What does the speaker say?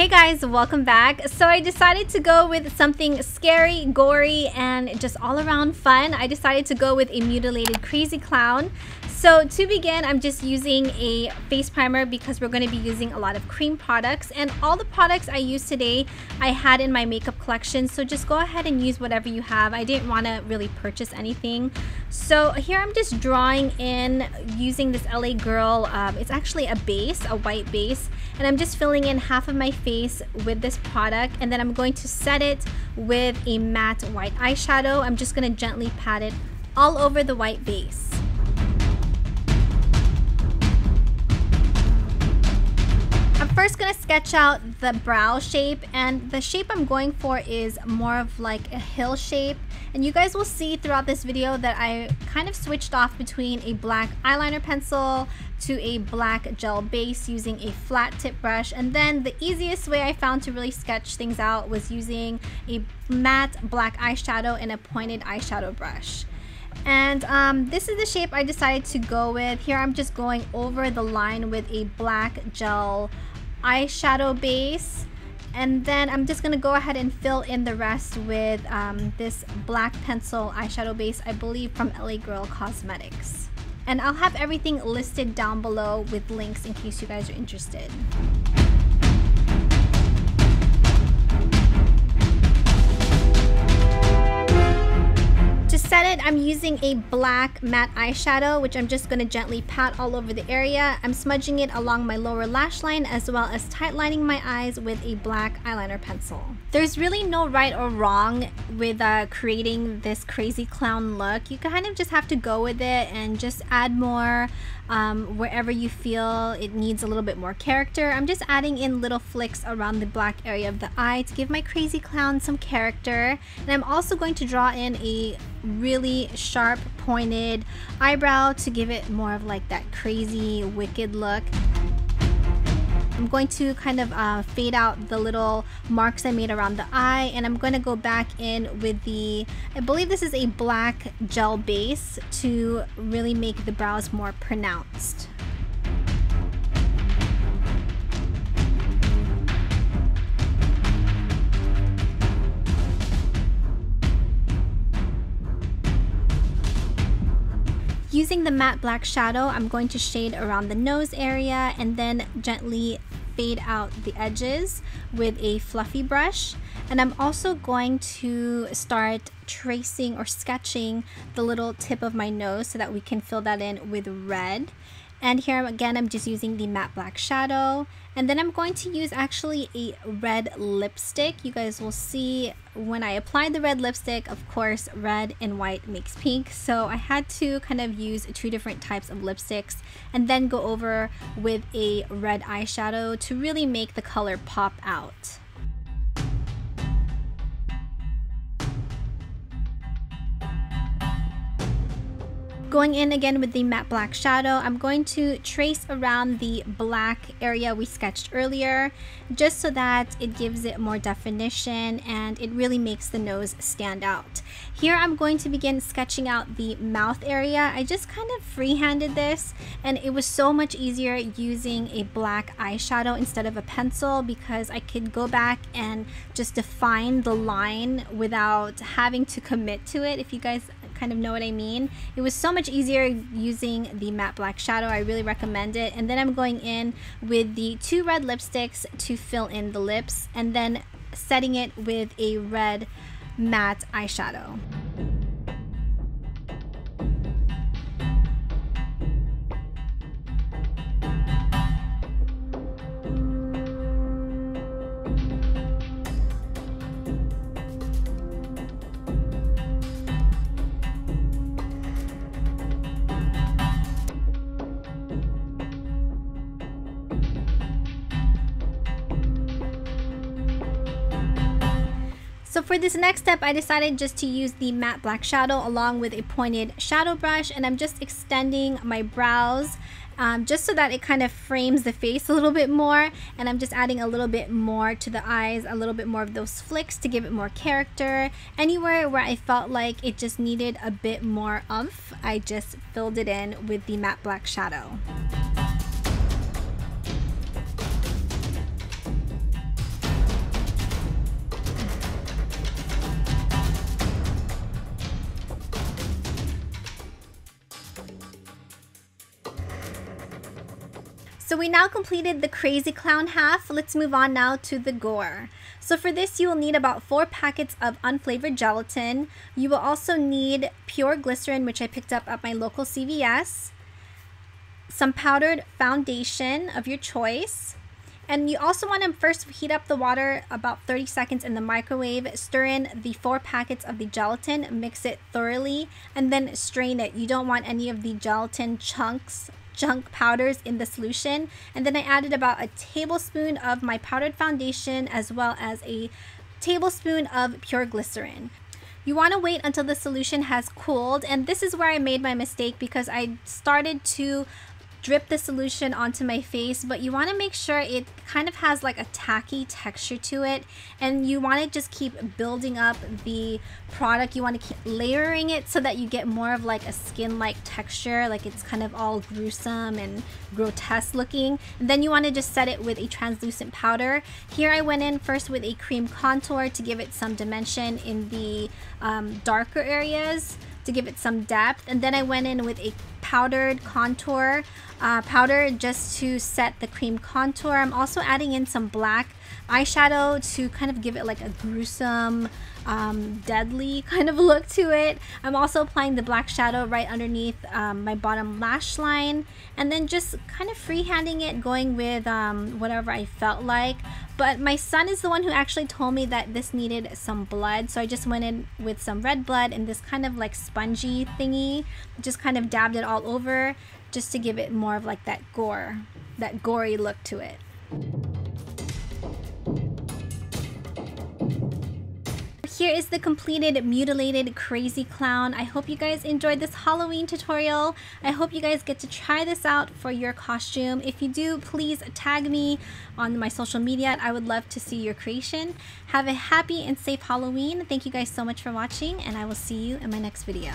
Hey guys, welcome back. So I decided to go with something scary, gory, and just all around fun. I decided to go with a Mutilated Crazy Clown. So to begin, I'm just using a face primer because we're going to be using a lot of cream products, and all the products I used today I had in my makeup collection, so just go ahead and use whatever you have. I didn't want to really purchase anything. So here I'm just drawing in using this LA Girl, it's actually a base, a white base, and I'm just filling in half of my face with this product, and then I'm going to set it with a matte white eyeshadow. I'm just going to gently pat it all over the white base. I'm first going to sketch out the brow shape, and the shape I'm going for is more of like a hill shape. And you guys will see throughout this video that I kind of switched off between a black eyeliner pencil to a black gel base using a flat tip brush. And then the easiest way I found to really sketch things out was using a matte black eyeshadow and a pointed eyeshadow brush. And this is the shape I decided to go with. Here I'm just going over the line with a black gel eyeshadow base, and then I'm just gonna go ahead and fill in the rest with this black pencil eyeshadow base, I believe from LA Girl Cosmetics. And I'll have everything listed down below with links in case you guys are interested. To set it, I'm using a black matte eyeshadow, which I'm just going to gently pat all over the area. I'm smudging it along my lower lash line as well as tightlining my eyes with a black eyeliner pencil. There's really no right or wrong with creating this crazy clown look. You kind of just have to go with it and just add more wherever you feel it needs a little bit more character. I'm just adding in little flicks around the black area of the eye to give my crazy clown some character. And I'm also going to draw in a really sharp pointed eyebrow to give it more of like that crazy wicked look. I'm going to kind of fade out the little marks I made around the eye, and I'm going to go back in with the, I believe this is a black gel base to really make the brows more pronounced. Using the matte black shadow, I'm going to shade around the nose area and then gently fade out the edges with a fluffy brush. And I'm also going to start tracing or sketching the little tip of my nose so that we can fill that in with red. And here again, I'm just using the matte black shadow. And then I'm going to use actually a red lipstick. You guys will see when I applied the red lipstick, of course, red and white makes pink. So I had to kind of use two different types of lipsticks and then go over with a red eyeshadow to really make the color pop out. Going in again with the matte black shadow, I'm going to trace around the black area we sketched earlier, just so that it gives it more definition and it really makes the nose stand out. Here I'm going to begin sketching out the mouth area. I just kind of freehanded this, and it was so much easier using a black eyeshadow instead of a pencil because I could go back and just define the line without having to commit to it, if you guys kind of know what I mean. It was so much easier using the matte black shadow. I really recommend it. And then I'm going in with the two red lipsticks to fill in the lips and then setting it with a red matte eyeshadow. So for this next step, I decided just to use the matte black shadow along with a pointed shadow brush, and I'm just extending my brows just so that it kind of frames the face a little bit more, and I'm just adding a little bit more to the eyes, a little bit more of those flicks to give it more character. Anywhere where I felt like it just needed a bit more oomph, I just filled it in with the matte black shadow. So we now completed the crazy clown half. Let's move on now to the gore. So for this, you will need about 4 packets of unflavored gelatin. You will also need pure glycerin, which I picked up at my local CVS. Some powdered foundation of your choice. And you also want to first heat up the water about 30 seconds in the microwave. Stir in the 4 packets of the gelatin, mix it thoroughly, and then strain it. You don't want any of the gelatin chunk powders in the solution. And then I added about a tablespoon of my powdered foundation as well as a tablespoon of pure glycerin. You want to wait until the solution has cooled, and this is where I made my mistake because I started to drip the solution onto my face, but you want to make sure it kind of has like a tacky texture to it, and you want to just keep building up the product. You want to keep layering it so that you get more of like a skin-like texture, like it's kind of all gruesome and grotesque looking. And then you want to just set it with a translucent powder. Here I went in first with a cream contour to give it some dimension in the darker areas, to give it some depth, and then I went in with a powdered contour powder just to set the cream contour. I'm also adding in some black eyeshadow to kind of give it like a gruesome, deadly kind of look to it. I'm also applying the black shadow right underneath my bottom lash line, and then just kind of freehanding it, going with whatever I felt like. But my son is the one who actually told me that this needed some blood, so I just went in with some red blood and this kind of like spongy thingy, just kind of dabbed it all over just to give it more of like that gory look to it. Here is the completed Mutilated Crazy Clown. I hope you guys enjoyed this Halloween tutorial. I hope you guys get to try this out for your costume. If you do, please tag me on my social media. I would love to see your creation. Have a happy and safe Halloween. Thank you guys so much for watching, and I will see you in my next video.